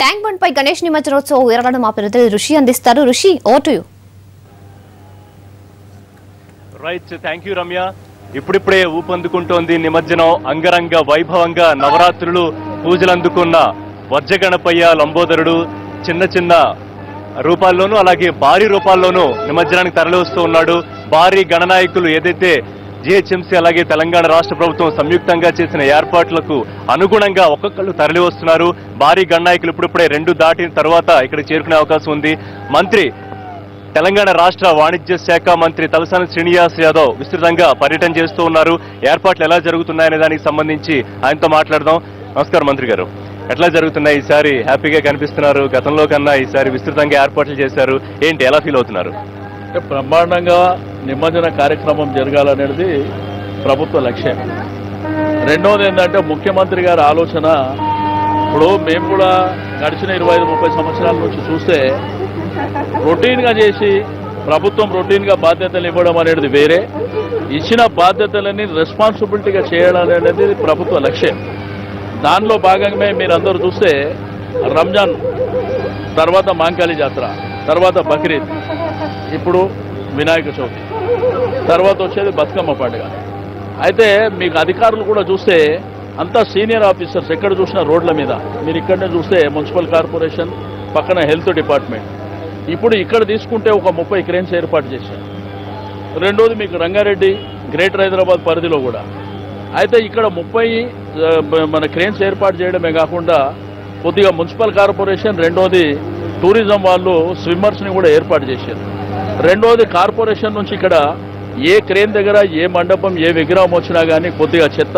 Tank bund పై గణేష్ నిమజ్జనోత్సవ వివరాలను మా ప్రతినిధి ఋషి అందిస్తారు. ఋషి, over to you. Right, thank you Ramya. ఇప్పుడిప్పుడే ఊపందుకుంటోంది నిమజ్జనం. అంగరంగ వైభవంగా నవరాత్రులు పూజలు అందుకున్న వజ్రగణపయ్య లంబోదరుడు చిన్న చిన్న రూపాల్లోనూ అలాగే భారీ రూపాల్లోనూ నిమజ్జనానికి తరలి వస్తూ ఉన్నాడు. భారీ గణనాయకులు ఏదైతే జిహెచ్ఎంసీ అలాగే తెలంగాణ రాష్ట్ర ప్రభుత్వం సంయుక్తంగా చేసిన ఏర్పాట్లకు అనుగుణంగా ఒక్కొక్కళ్ళు తరలి వస్తున్నారు. భారీ గణనాయకులు ఇప్పుడిప్పుడే 2 దాటిన తర్వాత ఇక్కడ చేరుకునే అవకాశం ఉంది. మంత్రి తెలంగాణ రాష్ట్ర వాణిజ్య శాఖ మంత్రి తలసాని శ్రీనివాస్ యాదవ్ విస్తృతంగా పర్యటన చేస్తూ ఉన్నారు. ఏర్పాట్లు ఎలా జరుగుతున్నాయనే దానికి సంబంధించి ఆయనతో మాట్లాడదాం. నమస్కారం మంత్రి గారు, ఎట్లా జరుగుతున్నాయి? ఈసారి హ్యాపీగా కనిపిస్తున్నారు, గతంలో కన్నా ఈసారి విస్తృతంగా ఏర్పాట్లు చేశారు, ఏంటి ఎలా ఫీల్ అవుతున్నారు? బ్రహ్మాండంగా నిమజ్జన కార్యక్రమం జరగాలనేది ప్రభుత్వ లక్ష్యం. రెండవది ఏంటంటే ముఖ్యమంత్రి గారి ఆలోచన. ఇప్పుడు మేము కూడా గడిచిన 25-30 సంవత్సరాల నుంచి చూస్తే రొటీన్గా చేసి ప్రభుత్వం రొటీన్గా బాధ్యతలు ఇవ్వడం అనేది వేరే, ఇచ్చిన బాధ్యతలని రెస్పాన్సిబిలిటీగా చేయడం అనేది ప్రభుత్వ లక్ష్యం. దానిలో భాగంగా మీరందరూ చూస్తే రంజాన్ తర్వాత మాంకాళి జాతర, తర్వాత బక్రీద్, ఇప్పుడు వినాయక చవితి, తర్వాత వచ్చేది బతుకమ్మ పండుగ. అయితే మీకు అధికారులు కూడా చూస్తే అంతా సీనియర్ ఆఫీసర్స్, ఎక్కడ చూసినా రోడ్ల మీద. మీరు ఇక్కడనే చూస్తే మున్సిపల్ కార్పొరేషన్ పక్కన హెల్త్ డిపార్ట్మెంట్, ఇప్పుడు ఇక్కడ తీసుకుంటే ఒక 30 క్రేన్స్ ఏర్పాటు చేశారు. రెండోది మీకు రంగారెడ్డి గ్రేటర్ హైదరాబాద్ పరిధిలో కూడా. అయితే ఇక్కడ 30 మన క్రేన్స్ ఏర్పాటు చేయడమే కాకుండా కొద్దిగా మున్సిపల్ కార్పొరేషన్, రెండోది టూరిజం వాళ్ళు స్విమ్మర్స్ని కూడా ఏర్పాటు చేశారు. రెండోది కార్పొరేషన్ నుంచి ఇక్కడ ఏ క్రేన్ దగ్గర ఏ మండపం ఏ విగ్రహం వచ్చినా కానీ కొద్దిగా చెత్త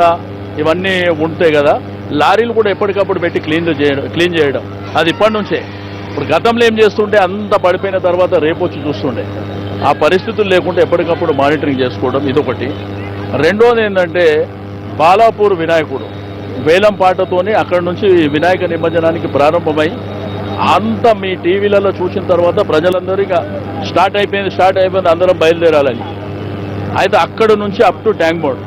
ఇవన్నీ ఉంటాయి కదా, లారీలు కూడా ఎప్పటికప్పుడు పెట్టి క్లీన్ చేయడం అది ఇప్పటి నుంచే. ఇప్పుడు గతంలో ఏం చేస్తుంటే అంత పడిపోయిన తర్వాత రేపు వచ్చి చూస్తుండే, ఆ పరిస్థితులు లేకుండా ఎప్పటికప్పుడు మానిటరింగ్ చేసుకోవడం ఇదొకటి. రెండోది ఏంటంటే బాలాపూర్ వినాయకుడు వేలం పాటతోని అక్కడ నుంచి వినాయక నిమజ్జనానికి ప్రారంభమై అంత మీ టీవీలలో చూసిన తర్వాత ప్రజలందరూ ఇక స్టార్ట్ అయిపోయింది అందరం బయలుదేరాలని. అయితే అక్కడ నుంచి అప్ టు ట్యాంక్ బండ్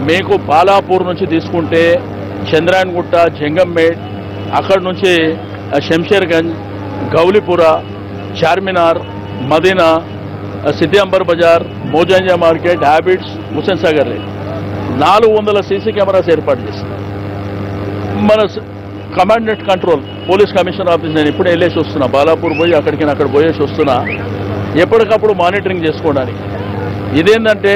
మీకు బాలాపూర్ నుంచి తీసుకుంటే చంద్రాయన్గుట్ట, జంగంపేట్, అక్కడ నుంచి శంషేర్గంజ్, Gowlipura, Charminar, Madina, Siddi Amber Bazar, Moazzam Jahi market, Abids, Hussain Sagar lake 400 CC cameras ఏర్పాటు చేస్తారు. మన command and control police commissioner office, నేను ఇప్పుడే వెళ్ళేసి వస్తున్నా, బాలాపూర్ పోయి అక్కడ పోయేసి వస్తున్నా, ఎప్పటికప్పుడు మానిటరింగ్ చేసుకోవడానికి. ఇదేంటంటే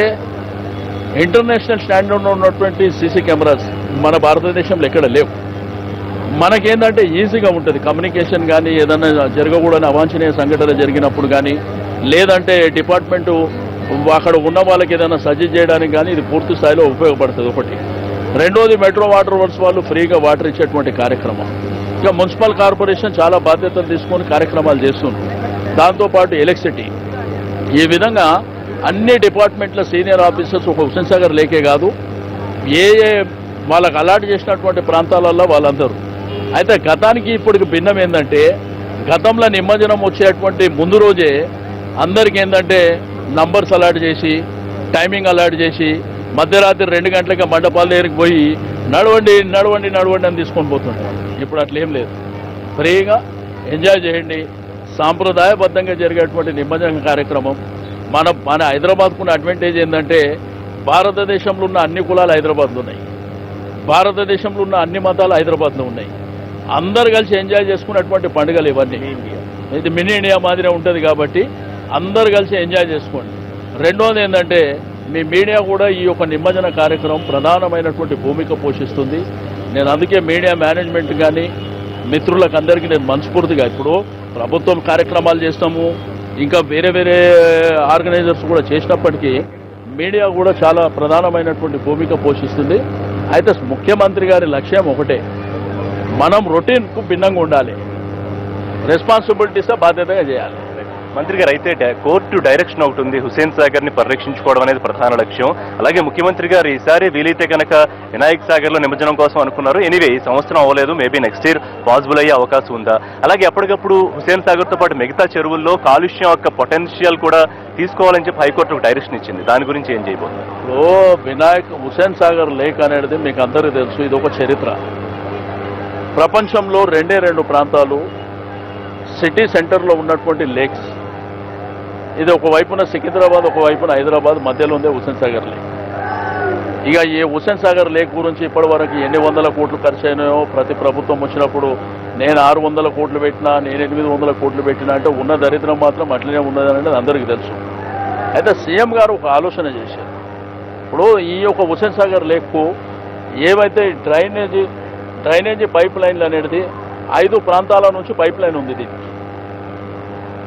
ఇంటర్నేషనల్ స్టాండర్డ్లో ఉన్నటువంటి సీసీ కెమెరాస్ మన భారతదేశంలో ఎక్కడ లేవు. మనకేంటంటే ఈజీగా ఉంటుంది కమ్యూనికేషన్ కానీ, ఏదైనా జరగకూడని అవాంఛనీయ సంఘటన జరిగినప్పుడు కానీ, లేదంటే డిపార్ట్మెంటు అక్కడ ఉన్న వాళ్ళకి ఏదైనా సజెస్ట్ చేయడానికి కానీ ఇది పూర్తి స్థాయిలో ఉపయోగపడుతుంది ఒకటి. రెండోది మెట్రో వాటర్ వర్క్స్ వాళ్ళు ఫ్రీగా వాటర్ ఇచ్చేటువంటి కార్యక్రమం. ఇక మున్సిపల్ కార్పొరేషన్ చాలా బాధ్యతలు తీసుకొని కార్యక్రమాలు చేస్తుంది. దాంతోపాటు ఎలక్ట్రిసిటీ, ఈ విధంగా అన్ని డిపార్ట్మెంట్ల సీనియర్ ఆఫీసర్స్ ఒక హుస్సేన్ సాగర్ లేకే కాదు, ఏ వాళ్ళకి అలాట్ చేసినటువంటి ప్రాంతాలలో వాళ్ళందరూ. అయితే గతానికి ఇప్పటికి భిన్నం ఏంటంటే గతంలో నిమజ్జనం వచ్చేటువంటి ముందు రోజే అందరికీ ఏంటంటే నంబర్స్ అలాట్ చేసి టైమింగ్ అలాట్ చేసి మధ్యరాత్రి 2 గంటలకి మండపాల దగ్గరికి పోయి నడవండి అని తీసుకొని పోతుంటారు. ఇప్పుడు అట్లేం లేదు, ఫ్రీగా ఎంజాయ్ చేయండి. సాంప్రదాయబద్ధంగా జరిగేటువంటి నిమజ్జన కార్యక్రమం. మన హైదరాబాద్కున్న అడ్వాంటేజ్ ఏంటంటే భారతదేశంలో ఉన్న అన్ని కులాలు హైదరాబాద్లో ఉన్నాయి, భారతదేశంలో ఉన్న అన్ని మతాలు హైదరాబాద్లో ఉన్నాయి. అందరు కలిసి ఎంజాయ్ చేసుకున్నటువంటి పండుగలు ఇవన్నీ. ఇది మినీ ఇండియా మాదిరే ఉంటుంది కాబట్టి అందరు కలిసి ఎంజాయ్ చేసుకోండి. రెండోది ఏంటంటే మీ మీడియా కూడా ఈ యొక్క నిమజ్జన కార్యక్రమం ప్రధానమైనటువంటి భూమిక పోషిస్తుంది. నేను అందుకే మీడియా మేనేజ్మెంట్ కానీ మిత్రులకు అందరికీ నేను మనస్ఫూర్తిగా, ఇప్పుడు ప్రభుత్వం కార్యక్రమాలు చేస్తాము, ఇంకా వేరే ఆర్గనైజర్స్ కూడా చేసినప్పటికీ మీడియా కూడా చాలా ప్రధానమైనటువంటి భూమిక పోషిస్తుంది. అయితే ముఖ్యమంత్రి గారి లక్ష్యం ఒకటే, మనం రొటీన్కు భిన్నంగా ఉండాలి, రెస్పాన్సిబిలిటీస్ బాధ్యతగా చేయాలి. మంత్రి గారు, అయితే కోర్టు డైరెక్షన్ ఒకటి ఉంది, హుస్సేన్ సాగర్ ని పరిరక్షించుకోవడం అనేది ప్రధాన లక్ష్యం. అలాగే ముఖ్యమంత్రి గారు ఈసారి వీలైతే కనుక వినాయక్ సాగర్ లో నిమజ్జనం కోసం అనుకున్నారు. ఎనీవే ఈ సంవత్సరం అవ్వలేదు, మేబీ నెక్స్ట్ ఇయర్ పాసిబుల్ అయ్యే అవకాశం ఉందా? అలాగే ఎప్పటికప్పుడు హుస్సేన్ సాగర్ తో పాటు మిగతా చెరువుల్లో కాలుష్యం యొక్క పొటెన్షియల్ కూడా తీసుకోవాలని చెప్పి హైకోర్టు ఒక డైరెక్షన్ ఇచ్చింది. దాని గురించి ఏం చేయబోతున్నారు? హుస్సేన్ సాగర్ లేక్ అనేది మీకు అందరికీ తెలుసు, ఇది ఒక చరిత్ర. ప్రపంచంలో రెండు ప్రాంతాలు సిటీ సెంటర్లో ఉన్నటువంటి లేక్స్. ఇది ఒకవైపున సికింద్రాబాద్, ఒకవైపున హైదరాబాద్, మధ్యలో ఉందే హుస్సేన్ సాగర్ లేక్. ఇక ఈ హుస్సేన్ సాగర్ లేక్ గురించి ఇప్పటి వరకు ఎన్ని వందల కోట్లు ఖర్చు అయినాయో, ప్రతి ప్రభుత్వం వచ్చినప్పుడు నేను 600 కోట్లు పెట్టినా, నేను 800 కోట్లు పెట్టినా అంటే ఉన్న దరిద్రం మాత్రం అట్లనే ఉన్నదనేది అందరికీ తెలుసు. అయితే సీఎం గారు ఒక ఆలోచన చేశారు. ఇప్పుడు ఈ యొక్క హుస్సేన్ సాగర్ లేక్కు ఏవైతే డ్రైనేజీ పైప్ లైన్లు అనేది 5 ప్రాంతాల నుంచి పైప్ లైన్ ఉంది. దీనికి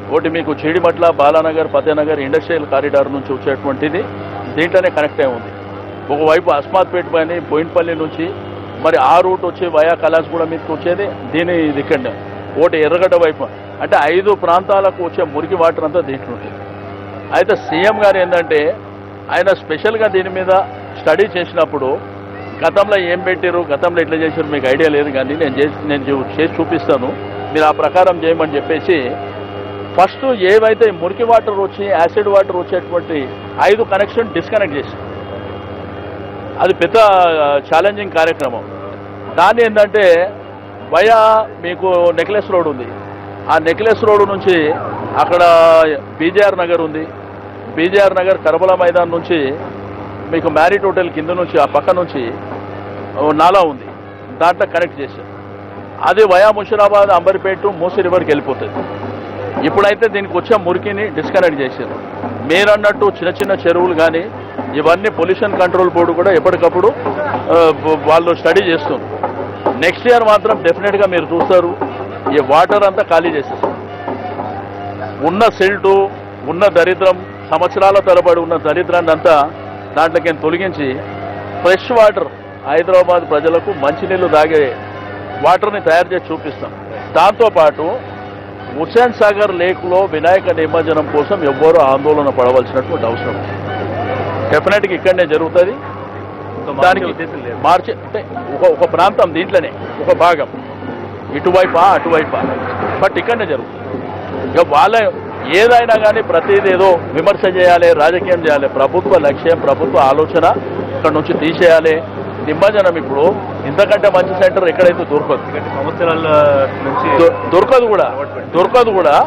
ఒకటి మీకు చీడిమట్ల, బాలానగర్, ఫతేనగర్ ఇండస్ట్రియల్ కారిడార్ నుంచి వచ్చేటువంటిది దీంట్లోనే కనెక్ట్ అయి ఉంది. ఒకవైపు అస్మాత్పేట పైన బోయిన్పల్లి నుంచి మరి ఆ రూట్ వచ్చి వయా కలాస్గూడ మీదకి వచ్చేది దీని ఇది ఇక్కడ. ఒకటి ఎర్రగడ్డ వైపు అంటే 5 ప్రాంతాలకు వచ్చే మురికి వాటర్ అంతా దీంట్లో ఉంటుంది. అయితే సీఎం గారు ఏంటంటే ఆయన స్పెషల్గా దీని మీద స్టడీ చేసినప్పుడు గతంలో ఏం పెట్టారు, గతంలో ఎట్లా చేశారు మీకు ఐడియా లేదు, కానీ నేను చేసి చూపిస్తాను, మీరు ఆ ప్రకారం చేయమని చెప్పేసి ఫస్ట్ ఏవైతే మురికి వాటర్ వచ్చి యాసిడ్ వాటర్ వచ్చేటువంటి 5 కనెక్షన్ డిస్కనెక్ట్ చేశారు. అది పెద్ద ఛాలెంజింగ్ కార్యక్రమం. దాన్ని ఏంటంటే వయా మీకు నెక్లెస్ రోడ్ ఉంది, ఆ నెక్లెస్ రోడ్ నుంచి అక్కడ బీజేఆర్ నగర్ ఉంది, బీజేఆర్ నగర్ కర్బలా మైదాన్ నుంచి మీకు మ్యారిట్ హోటల్ కింద నుంచి ఆ పక్క నుంచి నాలా ఉంది, దాంట్లో కనెక్ట్ చేశారు. అది వయా ముషిరాబాద్, అంబర్పేట, మూసీ రివర్కి వెళ్ళిపోతుంది. ఇప్పుడైతే దీనికి వచ్చే మురికిని డిస్కనెక్ట్ చేశారు. మీరు అన్నట్టు చిన్న చిన్న చెరువులు కానీ ఇవన్నీ పొల్యూషన్ కంట్రోల్ బోర్డు కూడా ఎప్పటికప్పుడు వాళ్ళు స్టడీ చేస్తున్నారు. నెక్స్ట్ ఇయర్ మాత్రం డెఫినెట్గా మీరు చూస్తారు ఈ వాటర్ అంతా ఖాళీ చేసేస్తారు. ఉన్న సిల్టు, ఉన్న దరిద్రం, సంవత్సరాల తరబడి ఉన్న దరిద్రాన్ని అంతా దాంట్లోకి తొలగించి ఫ్రెష్ వాటర్ హైదరాబాద్ ప్రజలకు మంచినీళ్ళు తాగే వాటర్ని తయారు చేసి చూపిస్తాం. దాంతోపాటు హుస్సేన్ సాగర్ లేక్లో వినాయక నిమజ్జనం కోసం ఎవ్వరూ ఆందోళన పడవలసినటువంటి అవసరం డెఫినెట్గా ఇక్కడనే జరుగుతుంది. దానికి మార్చి అంటే ఒక ప్రాంతం దీంట్లోనే ఒక భాగం ఇటువైపా అటువైపా, బట్ ఇక్కడనే జరుగుతుంది. ఇక వాళ్ళ ఏదైనా కానీ ప్రతిదీ ఏదో విమర్శ చేయాలి, రాజకీయం చేయాలి. ప్రభుత్వ లక్ష్యం, ప్రభుత్వ ఆలోచన ఇక్కడ నుంచి తీసేయాలి. నిమజ్జనం ఇప్పుడు ఇంతకంటే మంచి సెంటర్ ఎక్కడైతే దొరకదు, సంవత్సరాల నుంచి దొరకదు కూడా.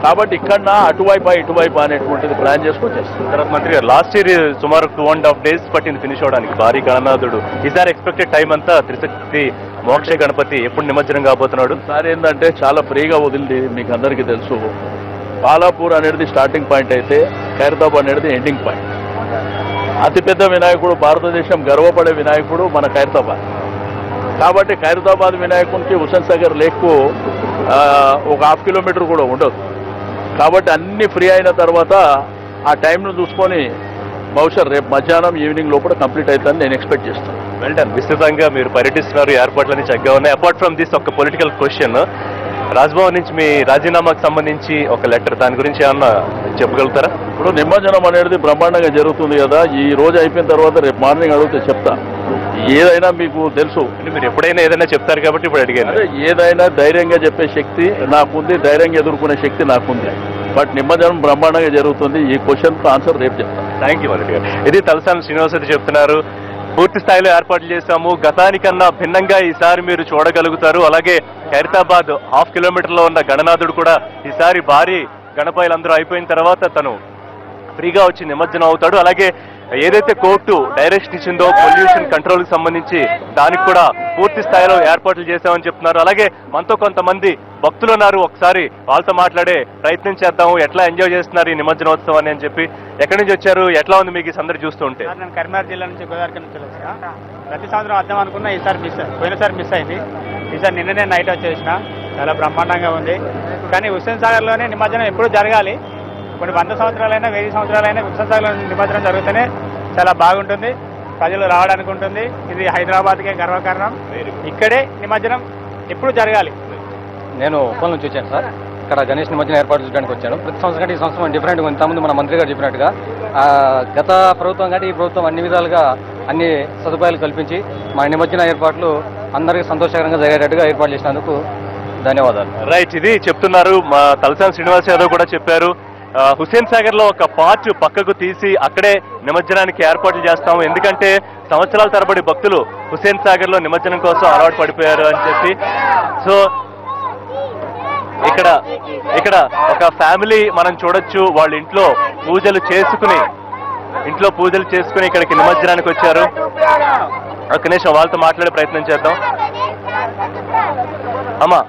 కాబట్టి ఇక్కడ అటువైపు ఇటువైపు అనేటువంటిది ప్లాన్ చేసుకుని చేస్తుంది. తర్వాత మంత్రి గారు లాస్ట్ ఇయర్ సుమారు 2.5 days పట్టింది ఫినిష్ అవడానికి భారీ గణనాథుడు. ఈసారి ఎక్స్పెక్టెడ్ టైం అంతా త్రిశక్తి మోక్ష గణపతి ఎప్పుడు నిమజ్జనం కాబోతున్నాడు? సార్ ఏంటంటే చాలా ఫ్రీగా వదిలింది, మీకు అందరికీ తెలుసు. పాలాపూర్ అనేది స్టార్టింగ్ పాయింట్ అయితే ఖైరతాబాద్ అనేది ఎండింగ్ పాయింట్. అతిపెద్ద వినాయకుడు, భారతదేశం గర్వపడే వినాయకుడు మన ఖైరతాబాద్. కాబట్టి ఖైరతాబాద్ వినాయకునికి హుస్సేన్ సాగర్ లేక్కు ఒక 1/2 కిలోమీటర్ కూడా ఉండదు. కాబట్టి అన్ని ఫ్రీ అయిన తర్వాత ఆ టైంను చూసుకొని బహుశా రేపు మధ్యాహ్నం ఈవినింగ్ లోపల కంప్లీట్ అవుతుందని నేను ఎక్స్పెక్ట్ చేస్తాను. Well done. విస్తృతంగా మీరు పర్యటిస్తున్నారు, ఏర్పాట్లన్నీ చక్కగా ఉన్నాయి. అపార్ట్ ఫ్రమ్ దిస్ ఒక పొలిటికల్ క్వశ్చన్, రాజ్భవన్ నుంచి మీ రాజీనామాకు సంబంధించి ఒక లెటర్, దాని గురించి ఏమన్నా చెప్పగలుగుతారా? ఇప్పుడు నిమజ్జనం అనేది బ్రహ్మాండంగా జరుగుతుంది కదా, ఈ రోజు అయిపోయిన తర్వాత రేపు మార్నింగ్ అడిగితే చెప్తా. ఏదైనా మీకు తెలుసు, మీరు ఎప్పుడైనా ఏదైనా చెప్తారు కాబట్టి ఇప్పుడు అడిగాను. ఏదైనా ధైర్యంగా చెప్పే శక్తి నాకుంది, ధైర్యంగా ఎదుర్కొనే శక్తి నాకుంది. బట్ నిమజ్జనం బ్రహ్మాండంగా జరుగుతుంది. ఈ క్వశ్చన్కి ఆన్సర్ రేపు చెప్తాను. థ్యాంక్ యూ మంత్రి గారు. ఇది తలసాని శ్రీనివాసరెడ్డి చెప్తున్నారు. పూర్తి స్థాయిలో ఏర్పాట్లు చేశాము, గతానికన్నా భిన్నంగా ఈసారి మీరు చూడగలుగుతారు. అలాగే ఖైరతాబాద్ 1/2 కిలోమీటర్లో ఉన్న గణనాథుడు కూడా ఈసారి భారీ గణపాయలందరూ అయిపోయిన తర్వాత తను ఫ్రీగా వచ్చి నిమజ్జనం అవుతాడు. అలాగే ఏదైతే కోర్టు డైరెక్షన్ ఇచ్చిందో పొల్యూషన్ కంట్రోల్కి సంబంధించి దానికి కూడా పూర్తి స్థాయిలో ఏర్పాట్లు చేశామని చెప్తున్నారు. అలాగే మనతో కొంతమంది భక్తులు ఉన్నారు, ఒకసారి వాళ్ళతో మాట్లాడే ప్రయత్నం చేద్దాము. ఎట్లా ఎంజాయ్ చేస్తున్నారు ఈ నిమజ్జనోత్సవాన్ని అని చెప్పి. ఎక్కడి నుంచి వచ్చారు, ఎట్లా ఉంది మీకు ఈ సందడి చూస్తూ ఉంటే? నేను కరీంనగర్ జిల్లా నుంచి, గోదావరి నుంచి వచ్చిన. ప్రతి సంవత్సరం వద్దాం అనుకున్నా, ఈసారి పోయినసారి మిస్ అయింది. ఈసారి నిన్ననే నైట్ వచ్చేసిన. చాలా బ్రహ్మాండంగా ఉంది. కానీ హుస్సేన్ సాగర్లోనే నిమజ్జనం ఎప్పుడూ జరగాలి. కొన్ని 100 సంవత్సరాలైనా 1000 సంవత్సరాలైనా హుస్సేన్ సాగర్లో నిమజ్జనం జరిగితేనే చాలా బాగుంటుంది, ప్రజలు రావడానికి ఉంటుంది. ఇది హైదరాబాద్కే గర్వకారణం. ఇక్కడే నిమజ్జనం ఎప్పుడు జరగాలి. నేను ఉప్పల్ నుంచి వచ్చాను సార్. ఇక్కడ గణేష్ నిమజ్జనం ఏర్పాటు చేయడానికి వచ్చాను. ప్రతి సంవత్సరం కంటే ఈ సంవత్సరం డిఫరెంట్గా ఉంది. ఇంతకుముందు మన మంత్రి గారు చెప్పినట్టుగా గత ప్రభుత్వం కంటే ఈ ప్రభుత్వం అన్ని విధాలుగా అన్ని సదుపాయాలు కల్పించి మన నిమజ్జన ఏర్పాట్లు అందరికీ సంతోషకరంగా జరిగేటట్టుగా ఏర్పాటు చేసినందుకు ధన్యవాదాలు. రైట్, ఇది చెప్తున్నారు మా తలసాని శ్రీనివాస్ యాదవ్ కూడా చెప్పారు. హుస్సేన్ సాగర్ లో ఒక పార్ట్ పక్కకు తీసి అక్కడే నిమజ్జనానికి ఏర్పాట్లు చేస్తాము. ఎందుకంటే సంవత్సరాల తరబడి భక్తులు హుస్సేన్ సాగర్ లో నిమజ్జనం కోసం అలవాటు పడిపోయారు అని చెప్పి. సో ఇక్కడ ఒక ఫ్యామిలీ మనం చూడొచ్చు, వాళ్ళ ఇంట్లో పూజలు చేసుకుని ఇక్కడికి నిమజ్జనానికి వచ్చారు. ఒక నిమిషం వాళ్ళతో మాట్లాడే ప్రయత్నం చేద్దాం. అమ్మా,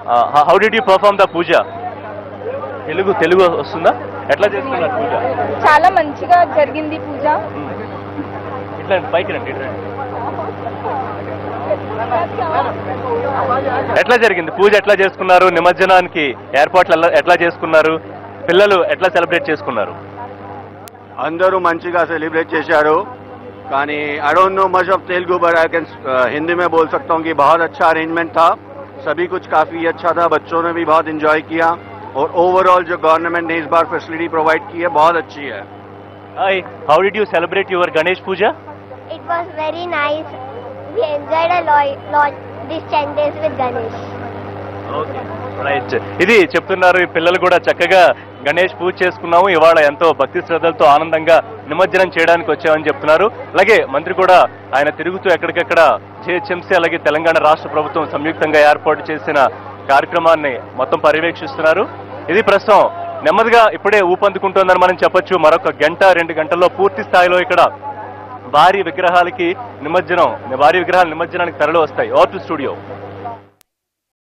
how did you perform the puja? Telugu వస్తుందా? ఎట్లా చేస్తున్నారు పూజ? చాలా మంచిగా జరిగింది పూజ. ఇట్లా పైకి రండి. ఎట్లా జరిగింది పూజ? ఎట్లా చేసుకున్నారు? నిమజ్జనానికి ఏర్పాట్లు ఎట్లా చేసుకున్నారు? పిల్లలు ఎట్లా సెలబ్రేట్ చేసుకున్నారు? అందరూ మంచిగా సెलिब्रेट చేశారు. కానీ I don't know much of Telugu but I can Hindi में बोल सकता हूँ कि बहुत अच्छा अरेंजमेंट था. सभी कुछ काफी अच्छा था. बच्चों ने भी बहुत एंजॉय किया और ओवरऑल जो गवर्नमेंट ने इस बार फैसिलिटी प्रोवाइड की है बहुत अच्छी है. How did you celebrate your Ganesh Puja? It was very nice. We enjoyed a lot these 10 days with Ganesh. Okay, right. ఇది చెప్తున్నారు. ఈ పిల్లలు కూడా చక్కగా గణేష్ పూజ చేసుకున్నాము, ఇవాళ ఎంతో భక్తి శ్రద్ధలతో ఆనందంగా నిమజ్జనం చేయడానికి వచ్చామని చెప్తున్నారు. అలాగే మంత్రి కూడా ఆయన తిరుగుతూ ఎక్కడికెక్కడ జిహెచ్ఎంసీ అలాగే తెలంగాణ రాష్ట్ర ప్రభుత్వం సంయుక్తంగా ఏర్పాటు చేసిన కార్యక్రమాన్ని మొత్తం పర్యవేక్షిస్తున్నారు. ఇది ప్రస్తుతం నెమ్మదిగా ఇప్పుడే ఊపందుకుంటోందని మనం చెప్పొచ్చు. మరొక గంట 2 గంటల్లో పూర్తి స్థాయిలో ఇక్కడ భారీ విగ్రహాలు నిమజ్జనానికి తరలి వస్తాయి. Over to studio.